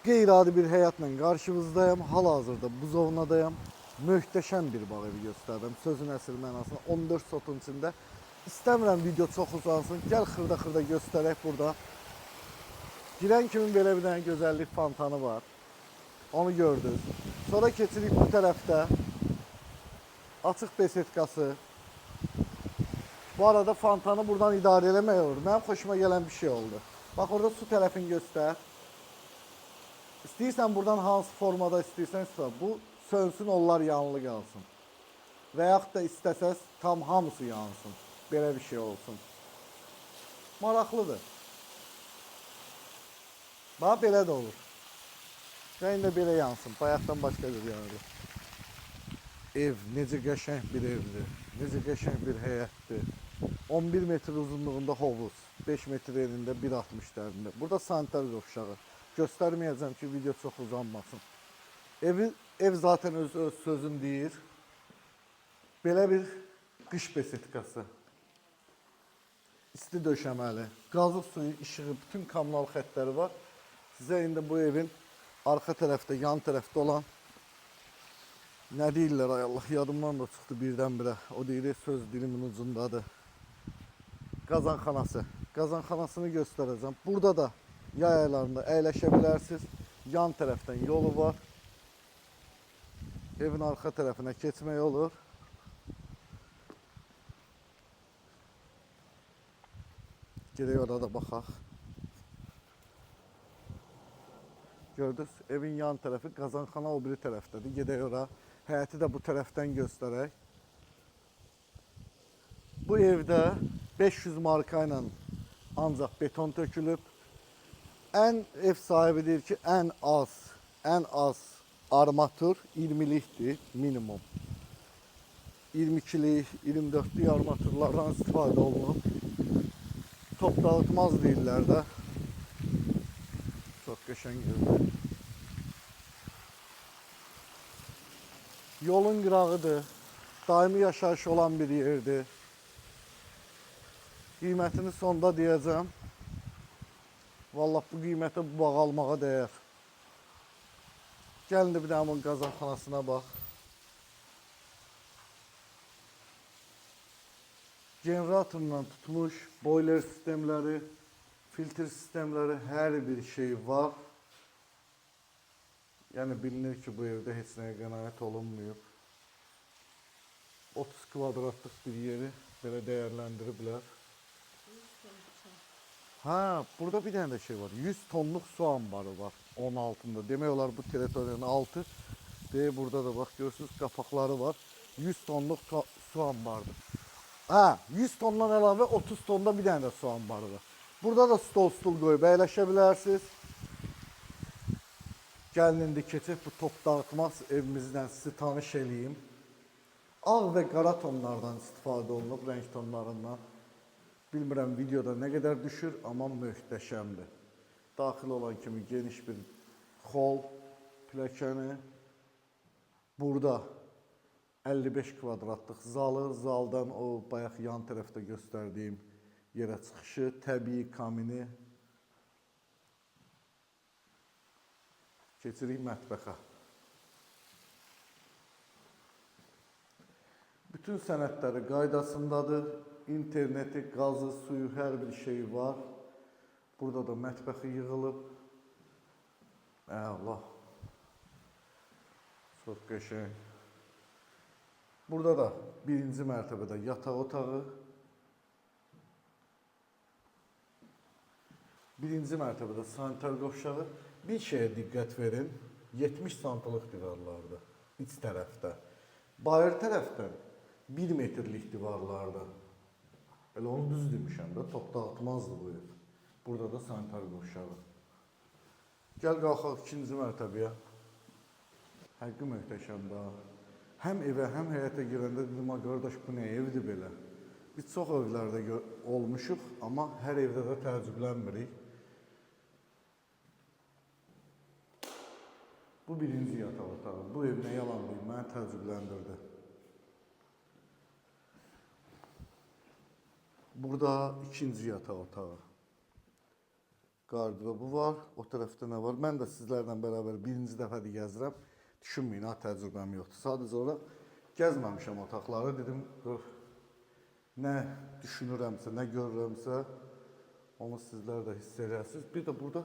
Qeyri-adi bir həyatla qarşınızdayım. Hal-hazırda buzovnadayım. Möhtəşəm bir bağ evi göstərdim. Sözün əsl mənasında 14 sotun içində. İstəmirəm video çox uzansın. Gəl xırda-xırda göstərək burada. Girən kimi belə bir dənə gözəllik fontanı var. Onu gördünüz. Sonra keçirik bu tərəfdə. Açıq besetkası. Bu arada fontanı buradan idarə eləmək olur. Mənim xoşuma gələn bir şey oldu. Bax orada su tərəfini göstər. İstəyirsən buradan hansı formada istəyirsən istifa. Bu sönsün, onlar yanılı qalsın. Və yaxud da istəsəz tam hamısı yansın. Belə bir şey olsun. Maraqlıdır. Bax belə də olur. Yəni də belə yansın. Bayaqdan başqa bir yanıdır. Ev necə qəşəng bir evdir. Necə qəşəng bir həyətdir. 11 metr uzunluğunda hovuz. 5 metr enində 1.60 dərində. Burada sanitar qovşağı. Göstərməyəcəm ki, video çox uzanmasın. Ev zaten öz sözün deyir. Belə bir qış besetkası. İsti döşəməli. Qazıq suyu, işığı, bütün kommunal xəttləri var. Sizə indi bu evin arxa tərəfdə, yan tərəfdə olan nə deyirlər, ay Allah, yadımdan da çıxdı birdən-birə. O deyir, söz dilimin ucundadır. Qazanxanası. Qazanxanasını göstərəcəm. Burada da yay aylarında əyləşə bilərsiniz. Yan tərəfdən yolu var. Evin arxa tərəfinə keçmək olur. Gedək orada da baxaq. Gördünüz, evin yan tərəfi, qazanxana o biri tərəfdədir. Gedək ora. Həyəti də bu tərəfdən göstərək. Bu evdə 500 marka ilə ancaq beton tökülüb. Ən ev sahibi deyir ki, ən az armatur 20'likdir minimum. 22'lik, 24'lük armaturlardan istifadə olunub. Top dağıtmaz deyirlər də. Çox qəşəng evdir. Yolun qırağıdır. Daimi yaşayış olan bir yerdir. Qiymətini sonda deyəcəm. Vallahi bu qiymətə bu bağ almağa dəyər. Gəlin də bir də bunun qazanxanasına bax. Generatorla tutmuş, boiler sistemləri, filtr sistemləri, hər bir şey var. Yəni bilinir ki, bu evdə heç nəyə qənaət olunmuyub. 30 kvadratlıq bir yeri belə dəyərləndiriblər. Ha, burada bir dənə də şey var. 100 tonluq su ambarı var onun altında. Demək olar bu teritoriyanın altı. Burada da bax görürsünüz qapaqları var. 100 tonluq su ambarıdır. Ha, 100 tondan əlavə 30 tonda bir dənə də su ambarı var. Burada da stol qoyub əyləşə bilərsiniz. Gəlin indi keçək bu top dağıtmaz evimizdən sizi tanış eləyim. Ağ və qara tonlardan istifadə olunub, rəng tonlarından. Bilmirəm videoda nə qədər düşür, amma möhtəşəmdir. Daxil olan kimi geniş bir hol pilləkəni. Burada 55 kvadratlıq zalı, zaldan o bayaq yan tərəfdə göstərdiyim yerə çıxışı, təbii kamini. Keçirik mətbəxə. Bütün sənədləri qaydasındadır. İnterneti, qazı, suyu, hər bir şey var. Burada da mətbəxi yığılıb. Allah. Çox qəşəng. Burada da birinci mərtəbədə yataq otağı. Birinci mərtəbədə sanitar qovşağı. Bir şeyə diqqət verin. 70 santlıq divarlarda, iç tərəfdə. Bayır tərəfdən 1 metrlik divarlarda. Belə onu düz demişəm də, top dağıtmazdı bu ev. Burada da sanitar qovşağı. Gəl qalxaq ikinci mərtəbəyə. Həqiqi möhtəşəmdir. Həm evə, həm həyətə girəndə dedim, qardaş bu nə evdir belə. Biz çox evlərdə olmuşuq, amma hər evdə də təəccüblənmirik. Bu birinci yataq otağı. Bu ev nə yalan deyim, məni təəccübləndirdi. Burada ikinci yataq otağı. qardırobu var. O tərəfdə nə var? Mən də sizlərlə bərabər birinci dəfədir gəzirəm. Düşünməyin, ha təcrübəm yoxdur. Sadəcə olaraq gəzməmişəm otaqları. Dedim, nə düşünürəmsə, nə görürəmsə, onu sizlər də hiss edəsiniz. Bir də burada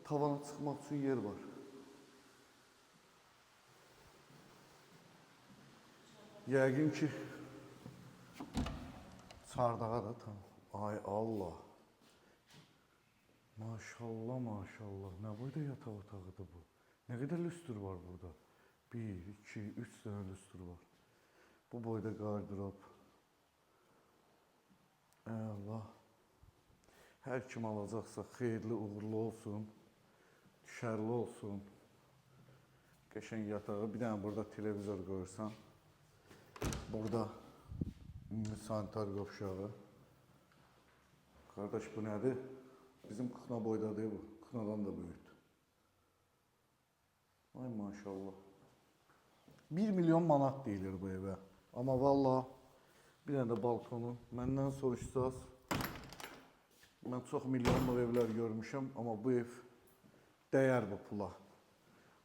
tavana çıxmaq üçün yer var. Yəqin ki, çardağa da tam. Ay Allah. Maşallah, maşallah. Nə boyda yataq otağıdır bu? Nə qədər lüstr var burada? 1, 2, 3 dənə lüstr var. Bu boyda qardırob. Allah. Hər kim alacaqsa xeyirli, uğurlu olsun. Düşərli olsun. Qəşəng yatağı. Bir dənə burada televizor qoyursan. Burada sanitar qovşağı. Qardaş, bu nədir? Bizim kıxna boydadır bu. Kıxnadan da böyükdür. Ay maşallah. 1 milyon manat deyilir bu evə. Amma valla bir dənə də balkonu. Məndən soruşsaz, mən çox milyonluq evlər görmüşəm, amma bu ev dəyər bu pula.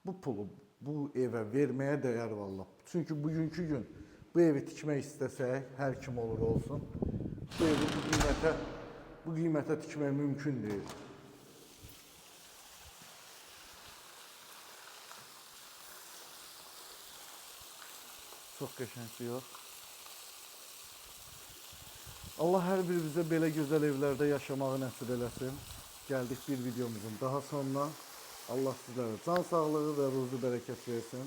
Bu pulu bu evə verməyə dəyər valla. Çünki bugünkü gün bu evi tikmək istəsək, hər kim olur olsun, bu evi bu qiymətə tikmək mümkün deyil. Çox qəşəngdir yox. Allah hər birimizə belə gözəl evlərdə yaşamağı nəsib eləsin. Gəldik bir videomuzun daha sonuna. Allah sizlərə can sağlığı və ruzi bərəkət versin.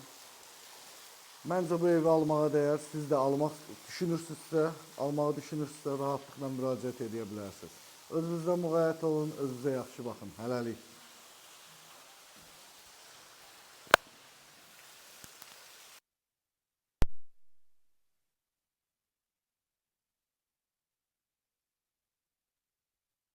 Məncə bu evi almağa dəyər. Siz də almaq düşünürsünüzsə, almağı düşünürsünüzsə rahatlıqla müraciət edə bilərsiniz. Özünüzə müğayət olun, özünüzə yaxşı baxın. Hələlik.